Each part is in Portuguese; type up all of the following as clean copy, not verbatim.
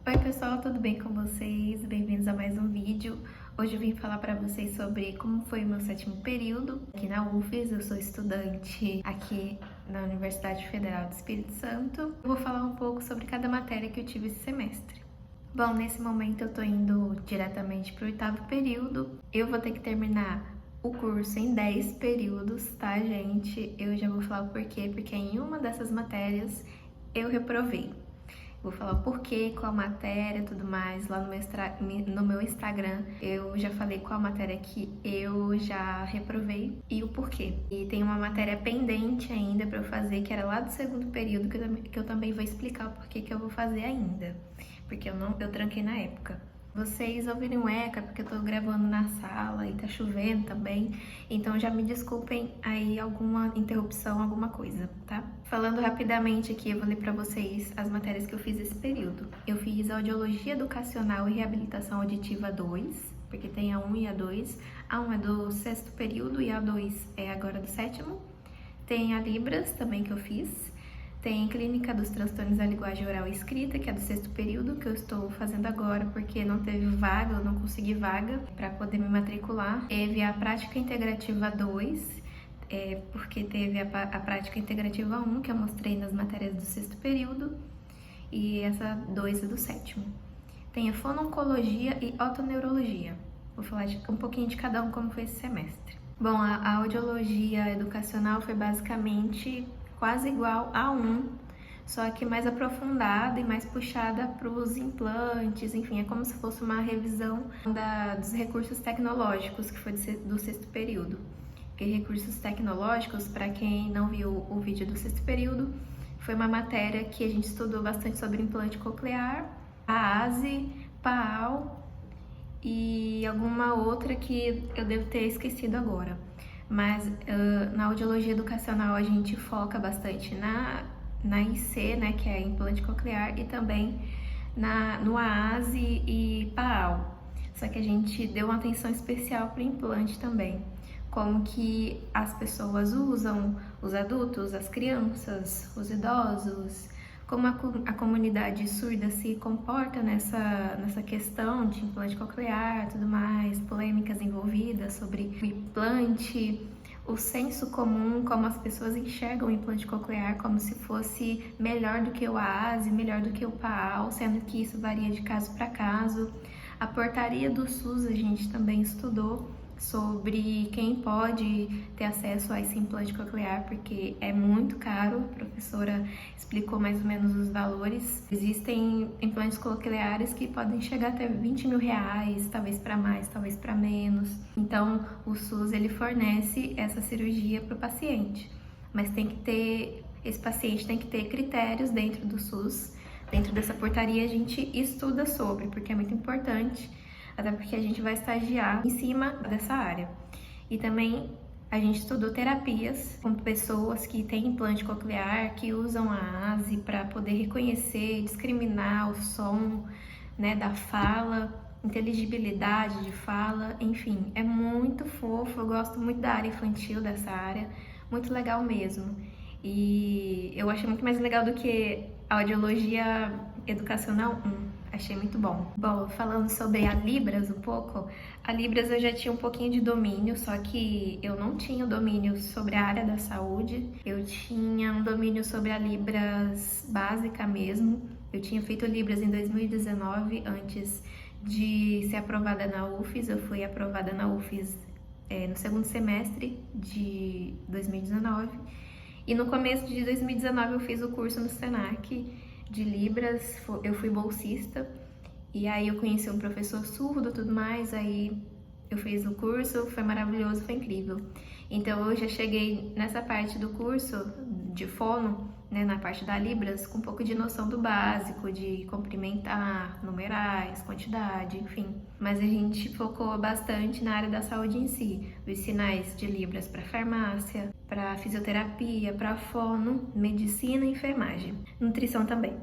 Oi pessoal, tudo bem com vocês? Bem-vindos a mais um vídeo. Hoje eu vim falar para vocês sobre como foi o meu 7º período aqui na UFES. Eu sou estudante aqui na Universidade Federal do Espírito Santo. Eu vou falar um pouco sobre cada matéria que eu tive esse semestre. Bom, nesse momento eu tô indo diretamente para o 8º período. Eu vou ter que terminar o curso em 10 períodos, tá, gente? Eu já vou falar o porquê, porque em uma dessas matérias eu reprovei. Vou falar o porquê, qual matéria, tudo mais, lá no meu Instagram. Eu já falei qual matéria que eu já reprovei e o porquê. E tem uma matéria pendente ainda pra eu fazer, que era lá do 2º período, que eu também vou explicar o porquê que eu vou fazer ainda. Porque eu tranquei na época. Vocês ouvirem um eco, porque eu tô gravando na sala e tá chovendo também, então já me desculpem aí alguma interrupção, alguma coisa, tá? Falando rapidamente aqui, eu vou ler pra vocês as matérias que eu fiz esse período. Eu fiz Audiologia Educacional e Reabilitação Auditiva 2, porque tem a 1 e a 2. A 1 é do 6º período e a 2 é agora do 7º. Tem a Libras também que eu fiz. Tem Clínica dos Transtornos da Linguagem Oral e Escrita, que é do 6º período, que eu estou fazendo agora porque não teve vaga, eu não consegui vaga para poder me matricular. Teve a Prática Integrativa 2, porque teve a Prática Integrativa 1, que eu mostrei nas matérias do 6º período, e essa 2 é do 7º. Tem a Fono-Oncologia e Otoneurologia. Vou falar um pouquinho de cada um como foi esse semestre. Bom, a Audiologia Educacional foi basicamente quase igual a 1, só que mais aprofundada e mais puxada para os implantes, enfim, é como se fosse uma revisão dos recursos tecnológicos, que foi do 6º período. Porque recursos tecnológicos, para quem não viu o vídeo do 6º período, foi uma matéria que a gente estudou bastante sobre implante coclear, a ASE, PAAL e alguma outra que eu devo ter esquecido agora. Mas na audiologia educacional a gente foca bastante na IC, né, que é implante coclear, e também no AASE e PAAL. Só que a gente deu uma atenção especial para o implante também. Como que as pessoas usam, os adultos, as crianças, os idosos, como a comunidade surda se comporta nessa questão de implante coclear, tudo mais, polêmicas envolvidas sobre o implante, o senso comum, como as pessoas enxergam o implante coclear como se fosse melhor do que o AASE, melhor do que o PAAL, sendo que isso varia de caso para caso. A portaria do SUS a gente também estudou sobre quem pode ter acesso a esse implante coclear, porque é muito caro. A professora explicou mais ou menos os valores. Existem implantes cocleares que podem chegar até 20 mil reais, talvez para mais, talvez para menos. Então, o SUS ele fornece essa cirurgia para o paciente, mas esse paciente tem que ter critérios dentro do SUS. Dentro dessa portaria a gente estuda sobre, porque é muito importante, até porque a gente vai estagiar em cima dessa área. E também a gente estudou terapias com pessoas que têm implante coclear, que usam a ASE para poder reconhecer, discriminar o som, né, da fala, inteligibilidade de fala, enfim, é muito fofo. Eu gosto muito da área infantil, dessa área, muito legal mesmo. E eu achei muito mais legal do que a audiologia educacional 1. Achei muito bom. Bom, falando sobre a Libras um pouco, a Libras eu já tinha um pouquinho de domínio, só que eu não tinha o domínio sobre a área da saúde. Eu tinha um domínio sobre a Libras básica mesmo. Eu tinha feito Libras em 2019, antes de ser aprovada na UFES. Eu fui aprovada na UFES no 2º semestre de 2019. E no começo de 2019 eu fiz o curso no Senac de Libras, eu fui bolsista, e aí eu conheci um professor surdo e tudo mais, aí eu fiz o curso, foi maravilhoso, foi incrível. Então eu já cheguei nessa parte do curso de fono, né, na parte da Libras, com um pouco de noção do básico, de cumprimentar, numerais, quantidade, enfim. Mas a gente focou bastante na área da saúde em si, os sinais de Libras para farmácia, para fisioterapia, para fono, medicina e enfermagem, nutrição também.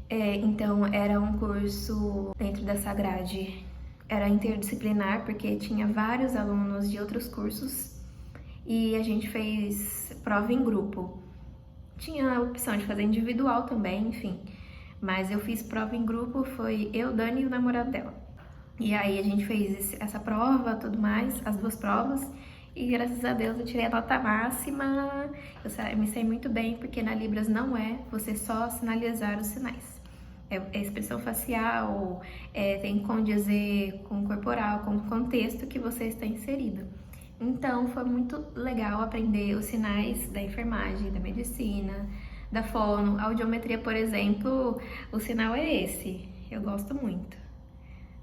Então era um curso dentro dessa grade, era interdisciplinar, porque tinha vários alunos de outros cursos e a gente fez prova em grupo. Tinha a opção de fazer individual também, enfim. Mas eu fiz prova em grupo, foi eu, Dani e o namorado dela. E aí a gente fez essa prova, tudo mais, as 2 provas. E graças a Deus eu tirei a nota máxima. Eu me saí muito bem, porque na Libras não é você só sinalizar os sinais. É expressão facial, tem que condizer com o corporal, com o contexto que você está inserido. Então foi muito legal aprender os sinais da enfermagem, da medicina, da fono. A audiometria, por exemplo, o sinal é esse. Eu gosto muito,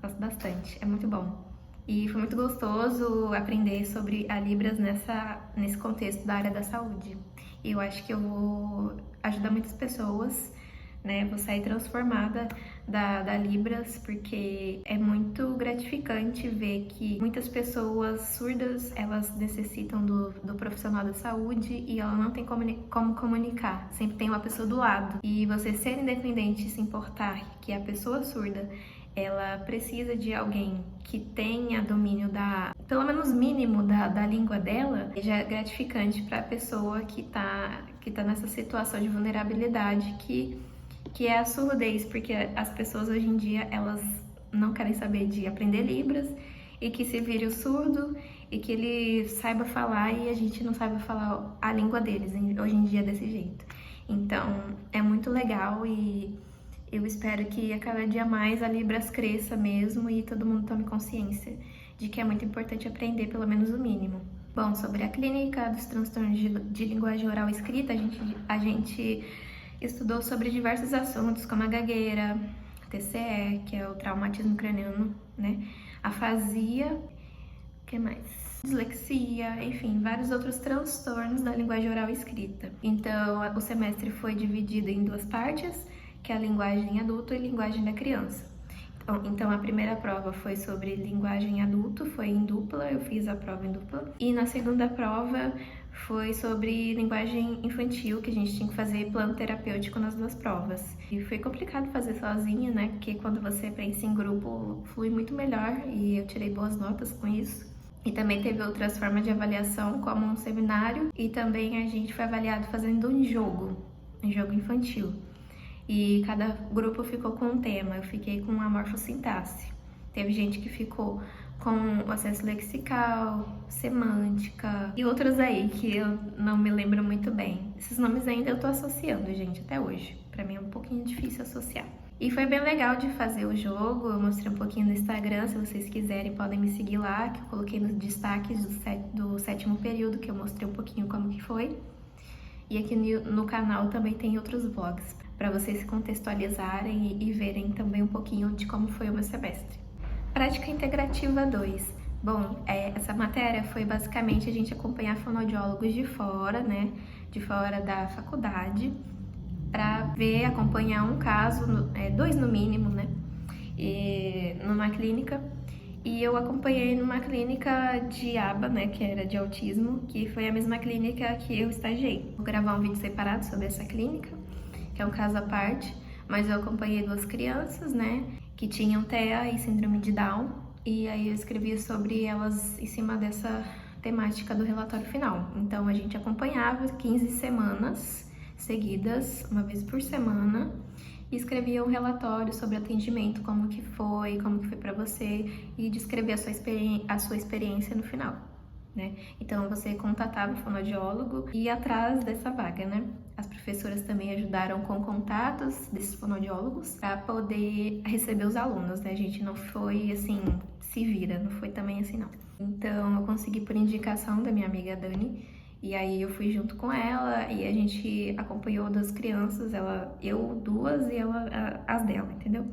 gosto bastante, é muito bom. E foi muito gostoso aprender sobre a Libras nesse contexto da área da saúde. E eu acho que eu vou ajudar muitas pessoas, né? Vou sair transformada da Libras, porque é muito gratificante ver que muitas pessoas surdas, elas necessitam do profissional da saúde e ela não tem como comunicar. Sempre tem uma pessoa do lado. E você ser independente e se importar que a pessoa surda, ela precisa de alguém que tenha domínio pelo menos mínimo da língua dela, já é gratificante para a pessoa que tá nessa situação de vulnerabilidade que é a surdez, porque as pessoas hoje em dia, elas não querem saber de aprender Libras e que se vire o surdo e que ele saiba falar e a gente não saiba falar a língua deles, hoje em dia é desse jeito. Então, é muito legal e eu espero que a cada dia mais a Libras cresça mesmo e todo mundo tome consciência de que é muito importante aprender pelo menos o mínimo. Bom, sobre a clínica dos transtornos de linguagem oral e escrita, a gente estudou sobre diversos assuntos, como a gagueira, TCE, que é o traumatismo craniano, né? Afasia, o que mais? Dislexia, enfim, vários outros transtornos da linguagem oral e escrita. Então, o semestre foi dividido em 2 partes, que é a linguagem adulto e linguagem da criança. Então, a primeira prova foi sobre linguagem adulto, foi em dupla, eu fiz a prova em dupla. E na segunda prova foi sobre linguagem infantil, que a gente tinha que fazer plano terapêutico nas 2 provas. E foi complicado fazer sozinha, né? Porque quando você pensa em grupo, flui muito melhor e eu tirei boas notas com isso. E também teve outras formas de avaliação, como um seminário, e também a gente foi avaliado fazendo um jogo infantil. E cada grupo ficou com um tema. Eu fiquei com a morfossintaxe. Teve gente que ficou com o acesso lexical, semântica e outros aí que eu não me lembro muito bem. Esses nomes ainda eu tô associando, gente, até hoje. Pra mim é um pouquinho difícil associar. E foi bem legal de fazer o jogo. Eu mostrei um pouquinho no Instagram, se vocês quiserem podem me seguir lá, que eu coloquei nos destaques do 7º período, que eu mostrei um pouquinho como que foi. E aqui no canal também tem outros vlogs, para vocês se contextualizarem e verem também um pouquinho de como foi o meu semestre. Prática Integrativa 2. Bom, essa matéria foi basicamente a gente acompanhar fonoaudiólogos de fora, né, de fora da faculdade, para acompanhar um caso, 2 no mínimo, né, numa clínica. E eu acompanhei numa clínica de aba, né, que era de autismo, que foi a mesma clínica que eu estagiei. Vou gravar um vídeo separado sobre essa clínica, que é um caso à parte, mas eu acompanhei 2 crianças, né, que tinham TEA e síndrome de Down, e aí eu escrevi sobre elas em cima dessa temática do relatório final. Então a gente acompanhava 15 semanas seguidas, uma vez por semana, e escrevia um relatório sobre atendimento, como que foi para você, e descrever a sua experiência no final, né? Então você contatava o fonoaudiólogo e ia atrás dessa vaga, né? As professoras também ajudaram com contatos desses fonoaudiólogos para poder receber os alunos, né? A gente não foi assim, se vira, não foi também assim não. Então eu consegui por indicação da minha amiga Dani, e aí eu fui junto com ela e a gente acompanhou 2 crianças, eu 2 e ela as dela, entendeu?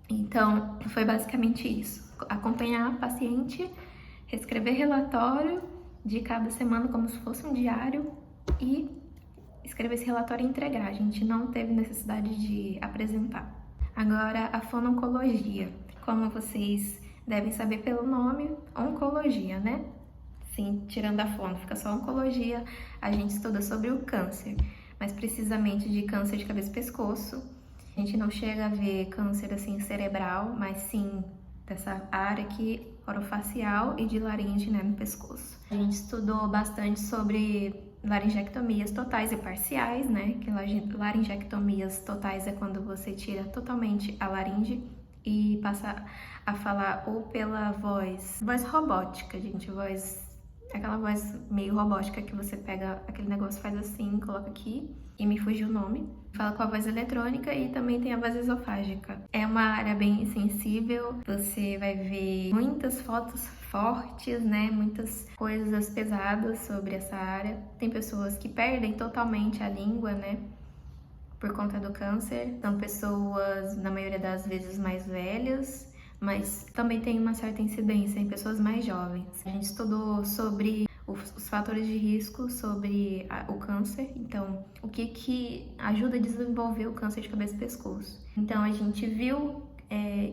Então foi basicamente isso, acompanhar a paciente, escrever relatório de cada semana como se fosse um diário e escrever esse relatório e entregar. A gente não teve necessidade de apresentar. Agora, a fononcologia. Como vocês devem saber pelo nome, oncologia, né? Sim, tirando a fono, fica só oncologia. A gente estuda sobre o câncer, mais precisamente de câncer de cabeça e pescoço. A gente não chega a ver câncer assim cerebral, mas sim dessa área aqui orofacial e de laringe, né, no pescoço. A gente estudou bastante sobre laringectomias totais e parciais, né? Que laringectomias totais é quando você tira totalmente a laringe e passa a falar ou pela voz robótica, gente, aquela voz meio robótica que você pega aquele negócio, faz assim, coloca aqui, e me fugiu o nome. Fala com a voz eletrônica e também tem a voz esofágica. É uma área bem sensível, você vai ver muitas fotos fortes, né? Muitas coisas pesadas sobre essa área. Tem pessoas que perdem totalmente a língua, né? Por conta do câncer. São pessoas, na maioria das vezes, mais velhas, mas também tem uma certa incidência em pessoas mais jovens. A gente estudou sobre os fatores de risco sobre o câncer, então o que ajuda a desenvolver o câncer de cabeça e pescoço. Então a gente viu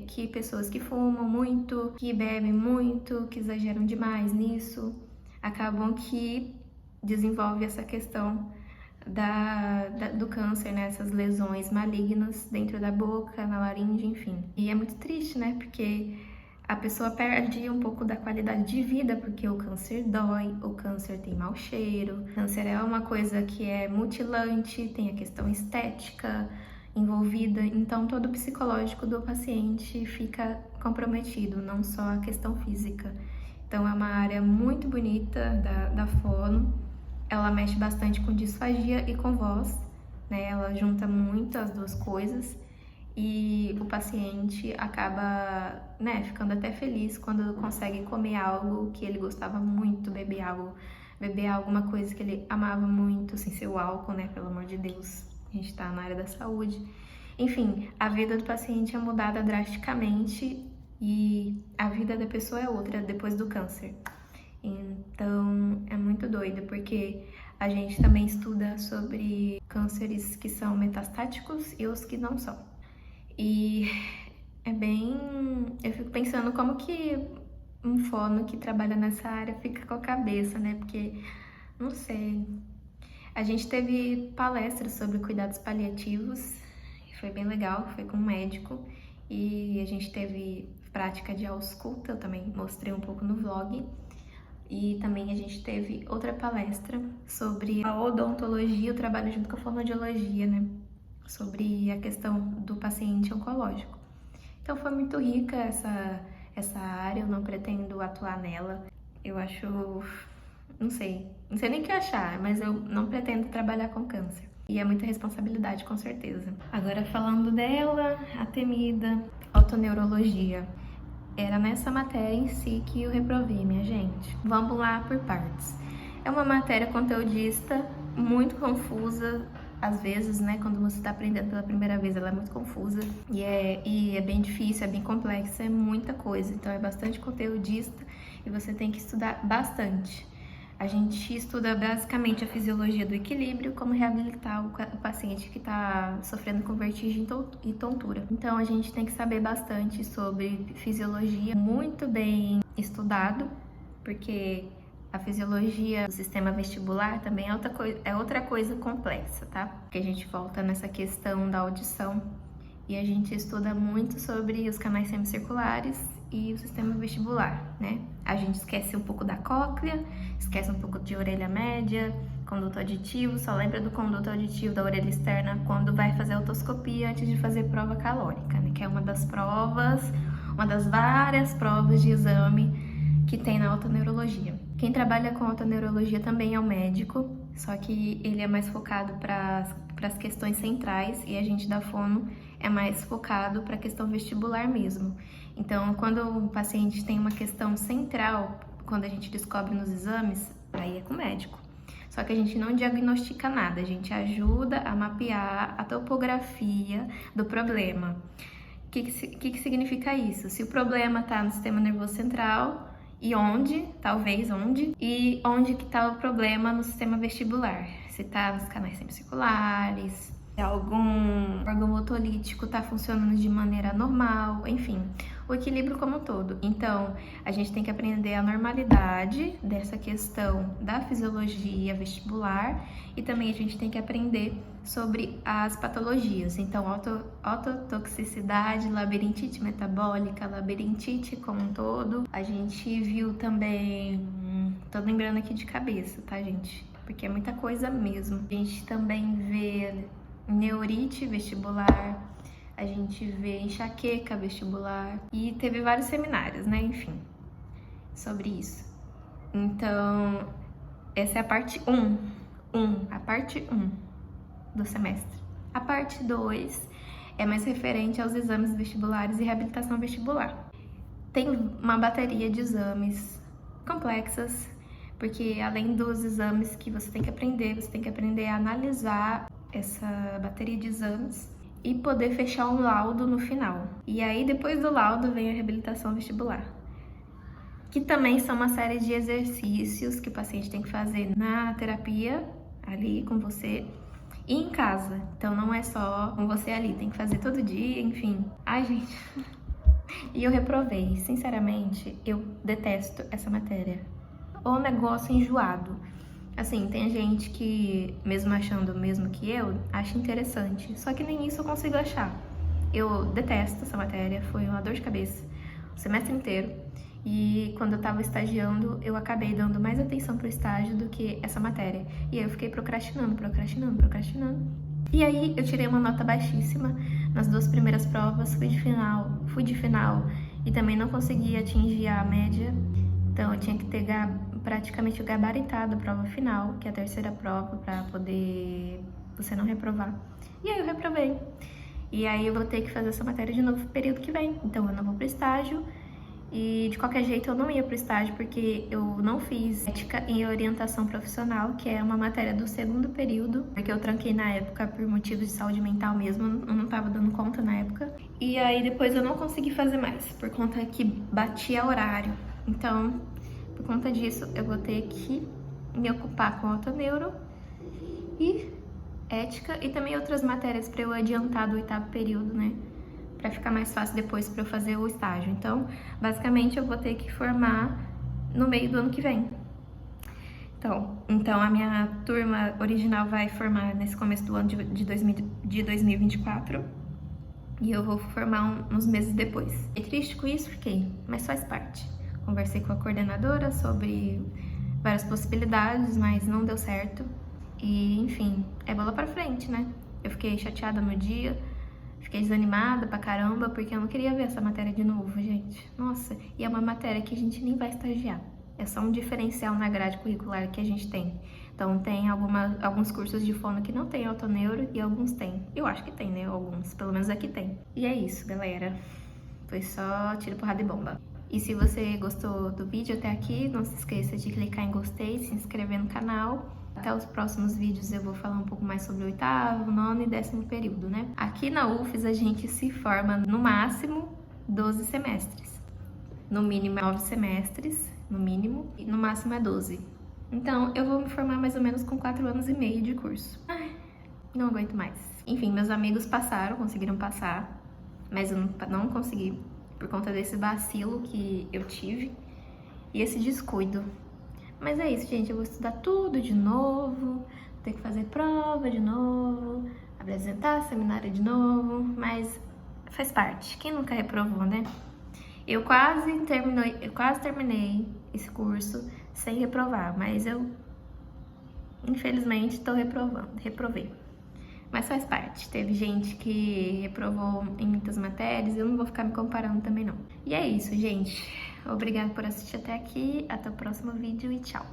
que pessoas que fumam muito, que bebem muito, que exageram demais nisso, acabam que desenvolve essa questão do câncer, né? Essas lesões malignas dentro da boca, na laringe, enfim. E é muito triste, né? Porque a pessoa perde um pouco da qualidade de vida, porque o câncer dói, o câncer tem mau cheiro, o câncer é uma coisa que é mutilante, tem a questão estética envolvida, então todo o psicológico do paciente fica comprometido, não só a questão física. Então é uma área muito bonita da fono. Ela mexe bastante com disfagia e com voz, né? Ela junta muito as duas coisas e o paciente acaba, né, ficando até feliz quando consegue comer algo que ele gostava muito, beber alguma coisa que ele amava muito, sem ser o álcool, né? Pelo amor de Deus, a gente tá na área da saúde. Enfim, a vida do paciente é mudada drasticamente e a vida da pessoa é outra depois do câncer. Então, é muito doido, porque a gente também estuda sobre cânceres que são metastáticos e os que não são. E é bem... Eu fico pensando como que um fono que trabalha nessa área fica com a cabeça, né? Porque, não sei... A gente teve palestras sobre cuidados paliativos, foi bem legal, foi com um médico. E a gente teve prática de ausculta, eu também mostrei um pouco no vlog. E também a gente teve outra palestra sobre a odontologia, o trabalho junto com a fonoaudiologia, né? Sobre a questão do paciente oncológico. Então foi muito rica essa área, eu não pretendo atuar nela. Eu acho, não sei nem o que achar, mas eu não pretendo trabalhar com câncer. E é muita responsabilidade, com certeza. Agora falando dela, a temida otoneurologia. Era nessa matéria em si que eu reprovei, minha gente. Vamos lá por partes. É uma matéria conteudista, muito confusa, às vezes, né? Quando você está aprendendo pela primeira vez, ela é muito confusa. E é bem difícil, é bem complexa, é muita coisa. Então é bastante conteudista e você tem que estudar bastante. A gente estuda basicamente a fisiologia do equilíbrio, como reabilitar o paciente que está sofrendo com vertigem e tontura. Então a gente tem que saber bastante sobre fisiologia, muito bem estudado, porque a fisiologia do sistema vestibular também é outra coisa complexa, tá? Porque a gente volta nessa questão da audição e a gente estuda muito sobre os canais semicirculares e o sistema vestibular, né? A gente esquece um pouco da cóclea, esquece um pouco de orelha média, conduto auditivo, só lembra do conduto auditivo da orelha externa quando vai fazer a otoscopia antes de fazer prova calórica, né? Que é uma das várias provas de exame que tem na otoneurologia. Quem trabalha com otoneurologia também é o médico, só que ele é mais focado para as questões centrais e a gente da fono é mais focado para a questão vestibular mesmo. Então, quando o paciente tem uma questão central, quando a gente descobre nos exames, aí é com o médico. Só que a gente não diagnostica nada, a gente ajuda a mapear a topografia do problema. O que significa isso? Se o problema está no sistema nervoso central, e onde que está o problema no sistema vestibular. Se está nos canais semicirculares, se algum órgão otolítico está funcionando de maneira normal, enfim, o equilíbrio como um todo. Então, a gente tem que aprender a normalidade dessa questão da fisiologia vestibular e também a gente tem que aprender sobre as patologias. Então, ototoxicidade, labirintite metabólica, labirintite como um todo. A gente viu também, tô lembrando aqui de cabeça, tá, gente? porque é muita coisa mesmo. A gente também vê neurite vestibular, a gente vê enxaqueca vestibular e teve vários seminários, né? Enfim, sobre isso. Então, essa é a parte 1, a parte 1 do semestre. A parte 2 é mais referente aos exames vestibulares e reabilitação vestibular. Tem uma bateria de exames complexas, porque além dos exames que você tem que aprender a analisar essa bateria de exames e poder fechar um laudo no final. E aí, depois do laudo, vem a reabilitação vestibular, que também são uma série de exercícios que o paciente tem que fazer na terapia, ali com você, e em casa. Então não é só com você ali, tem que fazer todo dia, enfim. Ai, gente. E eu reprovei. Sinceramente, eu detesto essa matéria. O negócio enjoado. Assim, tem gente que, mesmo achando o mesmo que eu, acha interessante. Só que nem isso eu consigo achar. Eu detesto essa matéria, foi uma dor de cabeça o semestre inteiro. E quando eu tava estagiando, eu acabei dando mais atenção pro estágio do que essa matéria. E aí eu fiquei procrastinando. E aí eu tirei uma nota baixíssima nas 2 primeiras provas, fui de final e também não consegui atingir a média. Então eu tinha que ter praticamente gabaritado a prova final, que é a terceira prova, para poder você não reprovar. E aí eu reprovei. E aí eu vou ter que fazer essa matéria de novo no período que vem. Então eu não vou pro estágio. E de qualquer jeito eu não ia pro estágio, porque eu não fiz ética em orientação profissional, que é uma matéria do 2º período, porque eu tranquei na época por motivos de saúde mental mesmo, eu não tava dando conta na época. E aí depois eu não consegui fazer mais, por conta que batia horário. Então, por conta disso, eu vou ter que me ocupar com autoneuro e ética e também outras matérias para eu adiantar do 8º período, né? Pra ficar mais fácil depois pra eu fazer o estágio. Então, basicamente, eu vou ter que formar no meio do ano que vem. Então a minha turma original vai formar nesse começo do ano de 2024 e eu vou formar uns meses depois. Fiquei triste com isso? Fiquei, mas faz parte. Conversei com a coordenadora sobre várias possibilidades, mas não deu certo. E, enfim, é bola pra frente, né? Eu fiquei chateada no dia, fiquei desanimada pra caramba, porque eu não queria ver essa matéria de novo, gente. Nossa, e é uma matéria que a gente nem vai estagiar. É só um diferencial na grade curricular que a gente tem. Então, tem alguns cursos de fono que não tem autoneuro e alguns tem. Eu acho que tem, né? Alguns, pelo menos aqui tem. E é isso, galera. Foi só tiro, porrada e bomba. E se você gostou do vídeo até aqui, não se esqueça de clicar em gostei, se inscrever no canal. Até os próximos vídeos eu vou falar um pouco mais sobre o 8º, 9º e 10º período, né? Aqui na UFES a gente se forma no máximo 12 semestres. No mínimo 9 semestres, no mínimo, e no máximo é 12. Então eu vou me formar mais ou menos com 4 anos e meio de curso. Ai, não aguento mais. Enfim, meus amigos conseguiram passar, mas eu não consegui por conta desse vacilo que eu tive e esse descuido. Mas é isso, gente, eu vou estudar tudo de novo, vou ter que fazer prova de novo, apresentar seminário de novo, mas faz parte. Quem nunca reprovou, né? Eu quase terminei esse curso sem reprovar, mas eu, infelizmente, reprovei. Mas faz parte. Teve gente que reprovou em muitas matérias, eu não vou ficar me comparando também não. E é isso, gente. Obrigada por assistir até aqui, até o próximo vídeo e tchau!